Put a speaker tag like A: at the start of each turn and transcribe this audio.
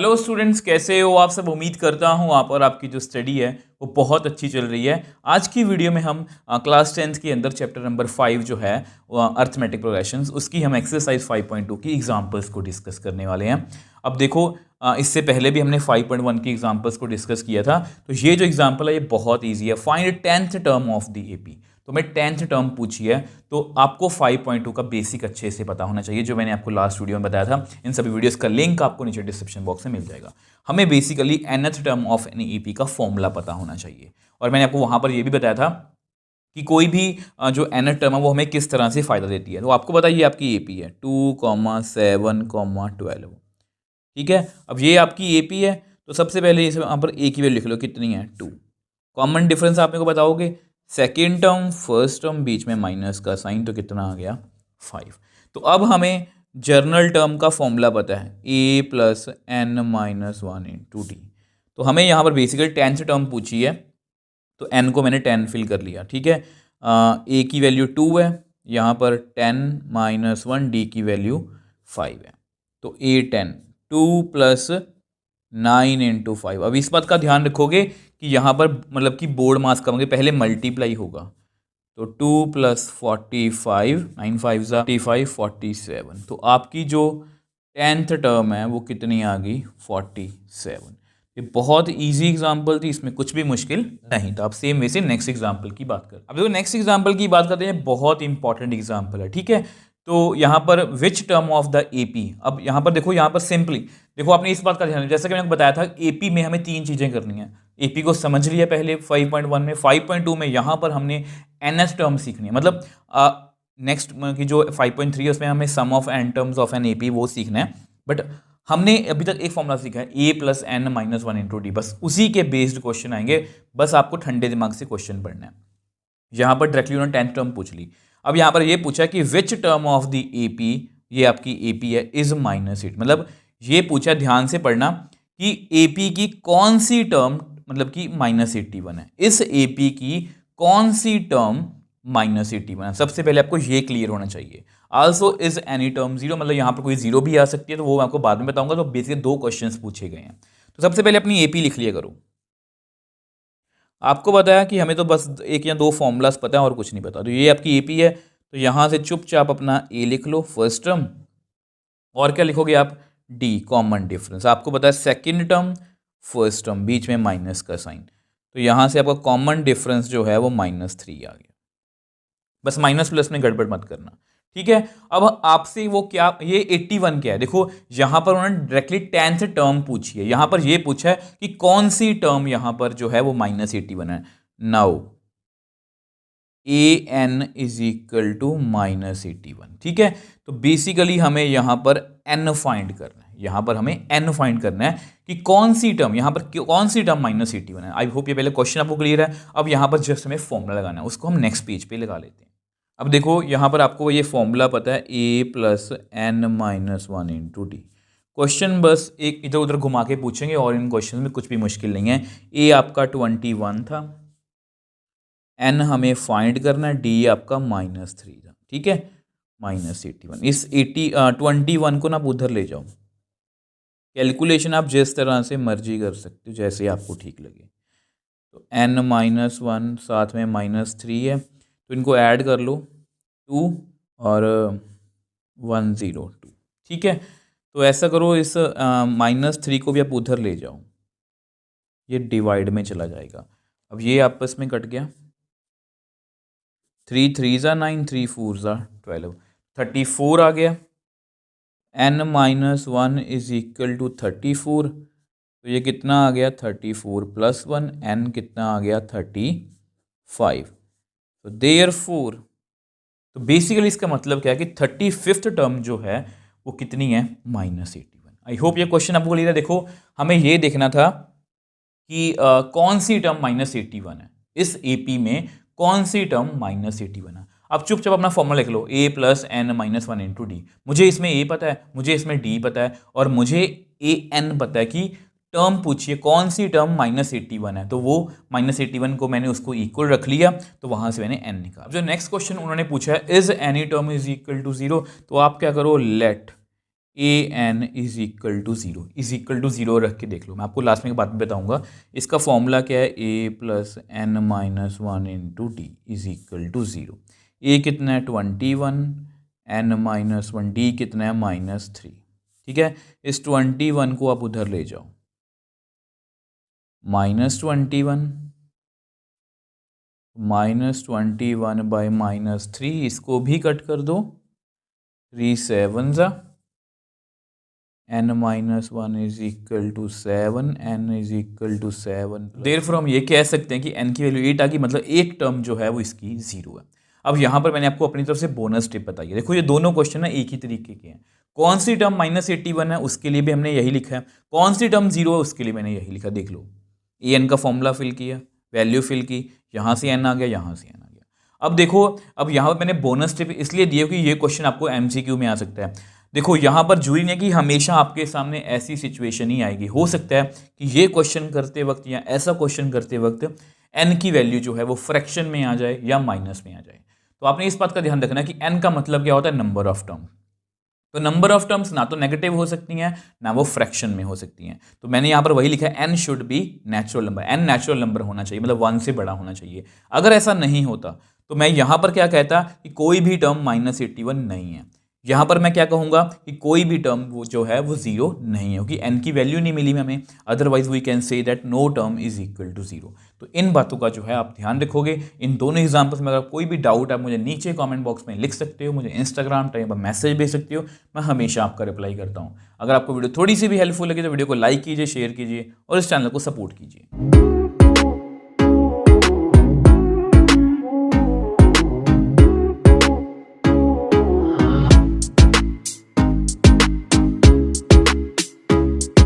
A: Hello students, कैसे हो आप सब। उम्मीद करता हूँ आप और आपकी जो स्टडी है वो बहुत अच्छी चल रही है। आज की वीडियो में हम क्लास 10th के अंदर चैप्टर नंबर 5 जो है अर्थमेटिक प्रोग्रेशंस, उसकी हम एक्सरसाइज 5.2 की एग्जांपल्स को डिस्कस करने वाले हैं। अब देखो, इससे पहले भी हमने 5.1 की एग्जांपल्स को डिस्कस किया था। तो ये जो एग्जांपल है ये बहुत ईजी है। Find 10th term of the AP. तो मैं 10th टर्म पूछी है तो आपको 5.2 का बेसिक अच्छे से पता होना चाहिए, जो मैंने आपको लास्ट वीडियो में बताया था। इन सभी वीडियोस का लिंक आपको नीचे डिस्क्रिप्शन बॉक्स में मिल जाएगा। हमें basically nth term of an AP का फॉर्मूला पता होना चाहिए। और मैंने आपको वहां पर यह भी बताया था कि कोई भी जो nth टर्म है वो हमें किस तरह से फायदा देती है। तो आपको बताइए, आपकी एपी है 2,7,12। ठीक है, अब ये आपकी एपी है तो सबसे पहले इस यहाँ पर ए की वैल्यू लिख लो, कितनी है 2। कॉमन डिफरेंस आप मेरे को बताओगे, सेकेंड टर्म फर्स्ट टर्म बीच में माइनस का साइन, तो कितना आ गया 5। तो अब हमें जर्नल टर्म का फॉर्मूला पता है a plus N minus 1 into D. तो हमें यहाँ पर बेसिकली 10th टर्म पूछी है तो n को मैंने 10 फिल कर लिया। ठीक है, a की वैल्यू 2 है, यहाँ पर 10 माइनस 1, डी की वैल्यू 5 है। तो a 10 2 प्लस 9 इंटू 5। अब इस बात का ध्यान रखोगे कि यहाँ पर मतलब कि बोर्ड मास करोगे, पहले मल्टीप्लाई होगा। तो 2 प्लस 45, 9 5 45 47। तो आपकी जो 10th टर्म है वो कितनी आ गई 47। ये बहुत इजी एग्जांपल थी, इसमें कुछ भी मुश्किल नहीं था। अब सेम वे से नेक्स्ट एग्जांपल की बात करें। अब देखो नेक्स्ट एग्जांपल की बात करते हैं, बहुत इंपॉर्टेंट एग्जांपल है। ठीक है, तो यहाँ पर which term of the AP. अब यहाँ पर देखो, यहाँ पर सिंपली देखो, आपने इस बात का ध्यान, जैसा कि मैंने बताया था एपी में हमें 3 चीजें करनी है। एपी को समझ लिया पहले 5.1 में। 5.2 में यहाँ पर हमने एनएस टर्म सीखनी है, मतलब नेक्स्ट की जो 5.3 है उसमें हमें sum of n terms of an AP वो सीखना है। बट हमने अभी तक एक फॉर्मूला सीखा है a plus N minus 1 into d, बस उसी के बेस्ड क्वेश्चन आएंगे। बस आपको ठंडे दिमाग से क्वेश्चन पढ़ना है। यहाँ पर डायरेक्टली उन्होंने 10th टर्म पूछ ली। अब यहाँ पर ये पूछा कि which term of the AP, ये आपकी एपी है, इज माइनस 8। मतलब ये पूछा, ध्यान से पढ़ना, कि एपी की कौन सी टर्म मतलब कि -81 है। इस एपी की कौन सी टर्म -81 है, सबसे पहले आपको ये क्लियर होना चाहिए। आल्सो इज एनी टर्म 0, मतलब यहाँ पर कोई 0 भी आ सकती है, तो वो मैं आपको बाद में बताऊंगा। तो बेसिकली 2 क्वेश्चन पूछे गए हैं। तो सबसे पहले अपनी एपी लिख लिया करो। आपको बताया कि हमें तो बस 1 या 2 फॉर्मूलाज पता है और कुछ नहीं पता। तो ये आपकी एपी है, तो यहाँ से चुपचाप अपना ए लिख लो फर्स्ट टर्म, और क्या लिखोगे आप डी कॉमन डिफरेंस। आपको पता है सेकेंड टर्म फर्स्ट टर्म बीच में माइनस का साइन, तो यहाँ से आपका कॉमन डिफरेंस जो है वो -3 आ गया। बस माइनस प्लस में गड़बड़ मत करना। ठीक है, अब आपसे वो क्या, ये 81 क्या है, देखो यहां पर उन्होंने डायरेक्टली 10th टर्म पूछी है। यहां पर ये पूछा है कि कौन सी टर्म यहां पर जो है वो -81 है। Now A N is equal to -81। ठीक है, तो बेसिकली हमें यहां पर एन फाइंड करना है। यहां पर हमें एन फाइंड करना है कि कौन सी टर्म यहां पर, कौन सी टर्म -81 है। आई होप ये पहले क्वेश्चन आपको क्लियर है। अब यहां पर जस्ट हमें फॉर्मूला लगाना है, उसको हम नेक्स्ट पेज पे लगा लेते हैं। अब देखो यहाँ पर आपको ये फॉर्मूला पता है a plus N minus 1 into d. Question बस एक इधर उधर घुमा के पूछेंगे और इन क्वेश्चन में कुछ भी मुश्किल नहीं है। ए आपका 21 था, एन हमें फाइंड करना है, डी आपका -3 था। ठीक है, -81। इस 21 को ना आप उधर ले जाओ। कैलकुलेशन आप जिस तरह से मर्जी कर सकते हो, जैसे आपको ठीक लगे। तो n-1 साथ में -3 है, तो इनको ऐड कर लो 2 और 102। ठीक है, तो ऐसा करो, इस -3 को भी आप उधर ले जाओ, ये डिवाइड में चला जाएगा। अब ये आपस में कट गया, 3 3 ज़ा 9, 3 4 ज़ा 12, 34 आ गया। n-1 इज इक्वल टू 34, तो ये कितना आ गया 34 + 1, n कितना आ गया 35। तो देयरफॉर, तो बेसिकली इसका मतलब क्या है कि 35th टर्म जो है वो कितनी है -81। आई होप ये क्वेश्चन आपको क्लियर है। देखो हमें ये देखना था कि कौन सी टर्म -81 है, इस एपी में कौन सी टर्म -81 है। अब चुपचाप अपना फॉर्मूला लिख लो, a plus N minus 1 into D. मुझे इसमें a पता है, मुझे इसमें d पता है, और मुझे a n पता है कि टर्म पूछिए कौन सी टर्म -81 है। तो वो -81 को मैंने उसको इक्वल रख लिया, तो वहां से मैंने n निकाला। अब जो नेक्स्ट क्वेश्चन उन्होंने पूछा है, is any term is equal to 0, तो आप क्या करो, let an is equal to zero, is equal to zero रख के देख लो, मैं आपको लास्ट में बाद में बताऊंगा। इसका फॉर्मूला क्या है, a plus N minus one into d is equal to zero. A कितना है 21, एन माइनस वन, डी कितना है -3। ठीक है, इस 21 को आप उधर ले जाओ, -21 बाई -3, इसको भी कट कर दो, 3 7 ज़ा, n minus one is equal to 7, n is equal to 7। Therefore हम ये कह सकते हैं कि n की वैल्यू 8 आ गई, मतलब एक टर्म जो है वो इसकी 0 है। अब यहाँ पर मैंने आपको अपनी तरफ से बोनस टिप बताई है। देखो ये दोनों क्वेश्चन ना एक ही तरीके के हैं। कौन सी टर्म -81 है उसके लिए भी हमने यही लिखा है, कौन सी टर्म 0 है उसके लिए मैंने यही लिखा। देख लो, an का फॉर्मूला फिल किया, वैल्यू फिल की, यहाँ से n आ गया, यहाँ से n आ गया। अब देखो, अब यहाँ पर मैंने बोनस टिप इसलिए दी है कि ये क्वेश्चन आपको MCQ में आ सकता है। देखो यहाँ पर जरूरी नहीं है कि हमेशा आपके सामने ऐसी सिचुएशन ही आएगी, हो सकता है कि ये क्वेश्चन करते वक्त या ऐसा क्वेश्चन करते वक्त n की वैल्यू जो है वो फ्रैक्शन में आ जाए या माइनस में आ जाए। तो आपने इस बात का ध्यान रखना है कि n का मतलब क्या होता है, नंबर ऑफ टर्म। तो नंबर ऑफ टर्म्स ना तो नेगेटिव हो सकती हैं ना वो फ्रैक्शन में हो सकती हैं। तो मैंने यहाँ पर वही लिखा है, n should be natural number, n natural number होना चाहिए, मतलब 1 से बड़ा होना चाहिए। अगर ऐसा नहीं होता तो मैं यहाँ पर क्या कहता कि कोई भी टर्म -81 नहीं है। यहाँ पर मैं क्या कहूँगा कि कोई भी टर्म वो जो है वो 0 नहीं है, क्योंकि n की वैल्यू नहीं मिली हमें। Otherwise we can say that no term is equal to 0। तो इन बातों का जो है आप ध्यान रखोगे। इन दोनों एग्जाम्पल्स में अगर कोई भी डाउट आप मुझे नीचे कमेंट बॉक्स में लिख सकते हो, मुझे इंस्टाग्राम टाइम पर मैसेज भेज सकते हो, मैं हमेशा आपका रिप्लाई करता हूँ। अगर आपको वीडियो थोड़ी सी भी हेल्पफुल लगे तो वीडियो को लाइक कीजिए, शेयर कीजिए और इस चैनल को सपोर्ट कीजिए।